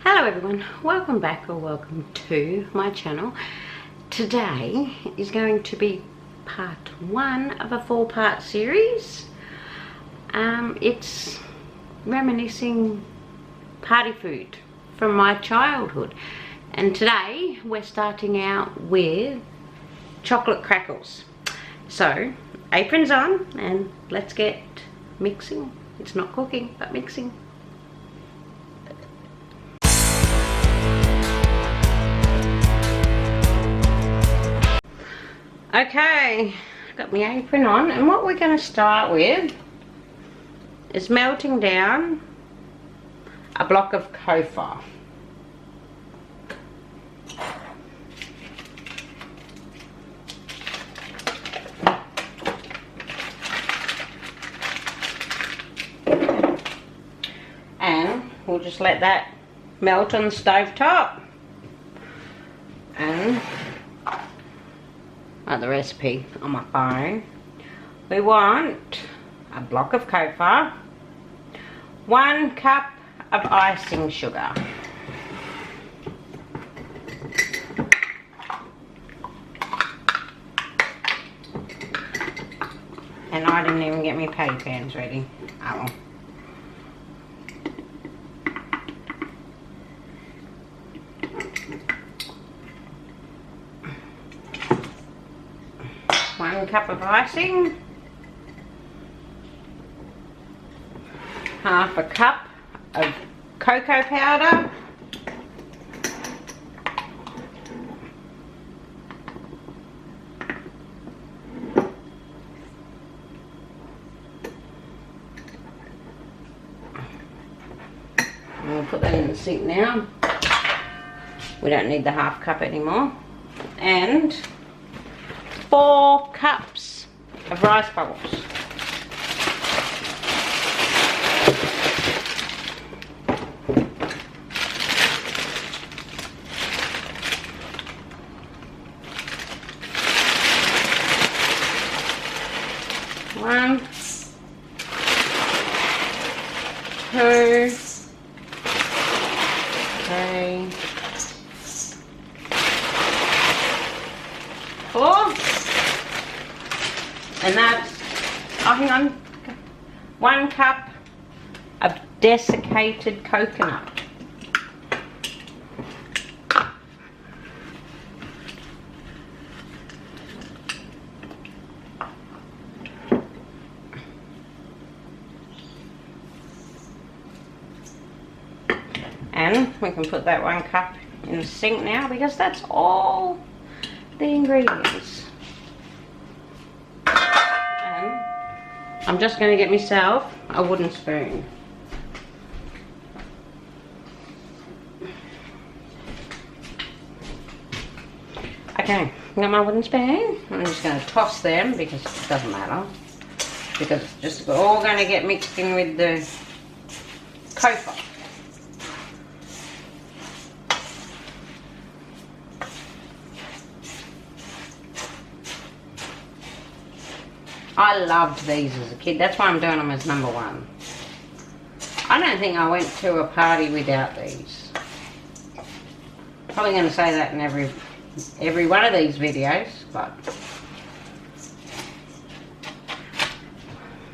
Hello everyone, welcome back or welcome to my channel. Today is going to be part 1 of a 4-part series. It's reminiscing party food from my childhood, and today we're starting out with chocolate crackles. So aprons on and let's get mixing. It's not cooking but mixing. Okay, got my apron on, and what we're going to start with is melting down a block of Kofar. And we'll just let that melt on the stove top. And the recipe on my phone, we want a block of Kofar, 1 cup of icing sugar, and I didn't even get my patty pans ready. Oh well. One cup of icing, half a cup of cocoa powder, and we'll put that in the sink now. We don't need the half cup anymore. And 4 cups of rice bubbles. One, 2, 3, 4. And that's, oh hang on, 1 cup of desiccated coconut. And we can put that 1 cup in the sink now, because that's all the ingredients. I'm just going to get myself a wooden spoon. Okay, got my wooden spoon. I'm just going to toss them because it doesn't matter. Because it's just all going to get mixed in with the Kofar. I loved these as a kid. That's why I'm doing them as number 1. I don't think I went to a party without these. Probably going to say that in every one of these videos, but.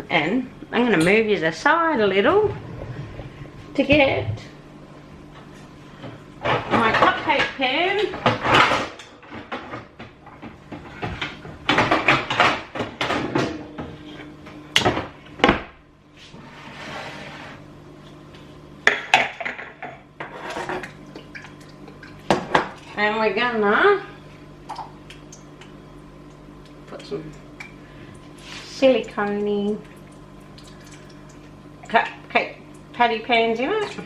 And I'm going to move you aside a little to get my cupcake pan. And we're gonna put some silicone cupcake patty pans in it.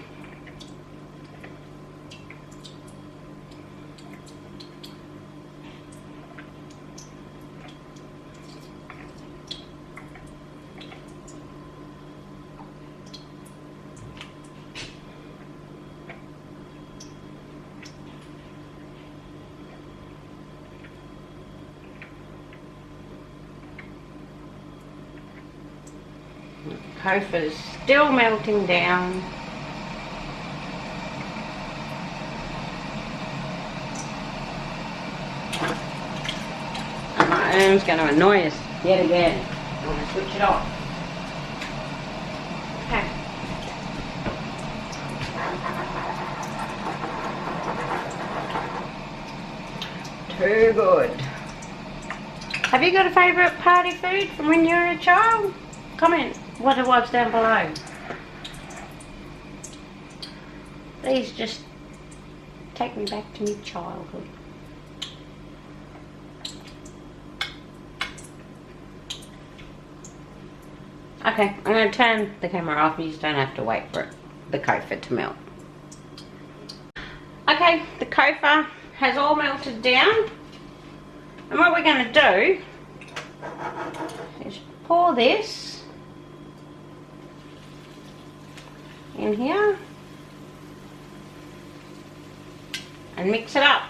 Kofar is still melting down. And my arm's going to annoy us yet again. I'm going to switch it off. Okay. Too good. Have you got a favourite party food from when you were a child? Comment what it was down below. These just take me back to my childhood. Okay, I'm going to turn the camera off. You just don't have to wait for the Kofa to melt. Okay, the Kofa has all melted down. And what we're going to do is pour this in here and mix it up.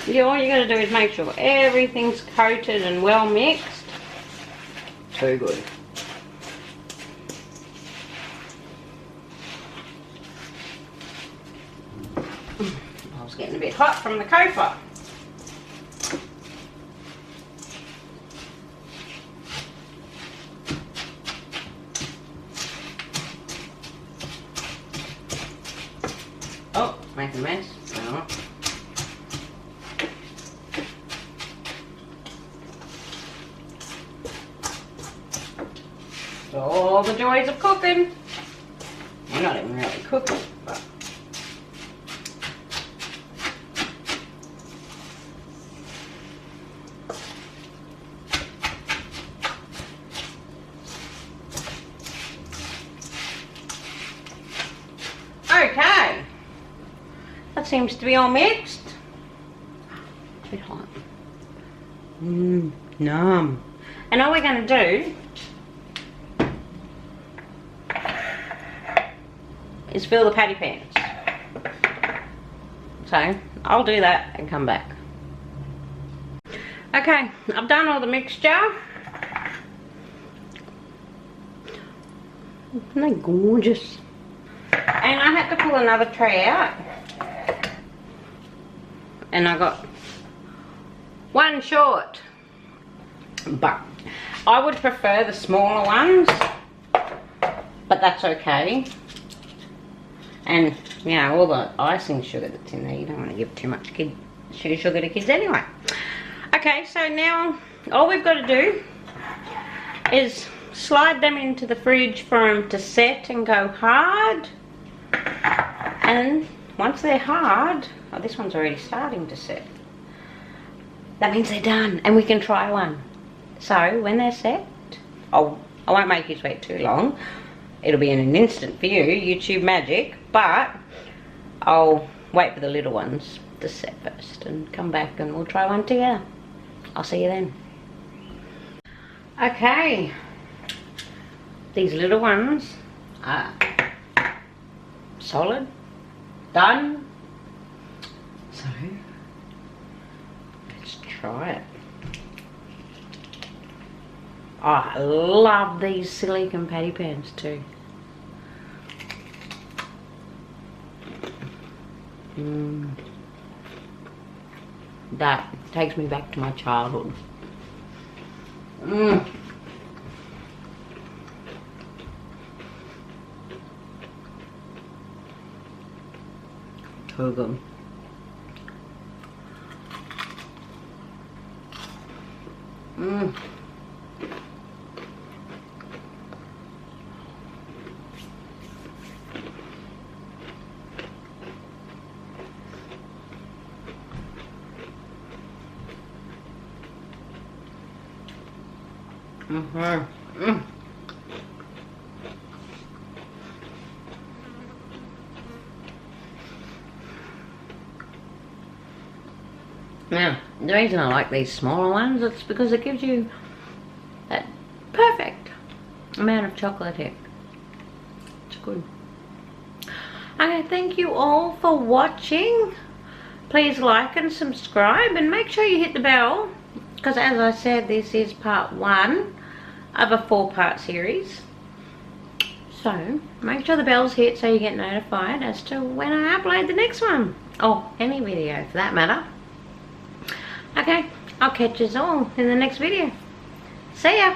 Yeah, all you got to do is make sure everything's coated and well mixed. Too good. I was getting a bit hot from the Kofa. Oh, making a mess. Oh. All the joys of cooking. You're not even really cooking, but okay. That seems to be all mixed. It's a bit hot. Numb. And all we're going to do is fill the patty pans. So I'll do that and come back. Okay, I've done all the mixture. Isn't that gorgeous? And I had to pull another tray out. And I got one short. But I would prefer the smaller ones. But that's okay. And, you know, all the icing sugar that's in there, you don't want to give too much sugar to kids anyway. Okay, so now all we've got to do is slide them into the fridge for them to set and go hard. And once they're hard, oh, this one's already starting to set. That means they're done and we can try one. So when they're set, I won't make you wait too long. It'll be in an instant for you, YouTube magic, but I'll wait for the little ones to set first and come back and we'll try one together. I'll see you then. Okay, these little ones are solid, done. So let's try it. Oh, I love these silicone patty pans too. That takes me back to my childhood. So good. Now, the reason I like these smaller ones, it's because it gives you that perfect amount of chocolate here. good. Okay, thank you all for watching. Please like and subscribe, and make sure you hit the bell, because as I said, this is part 1 of a 4-part series. So make sure the bell's hit so you get notified as to when I upload the next one, or any video for that matter. Okay, I'll catch you all in the next video. See ya.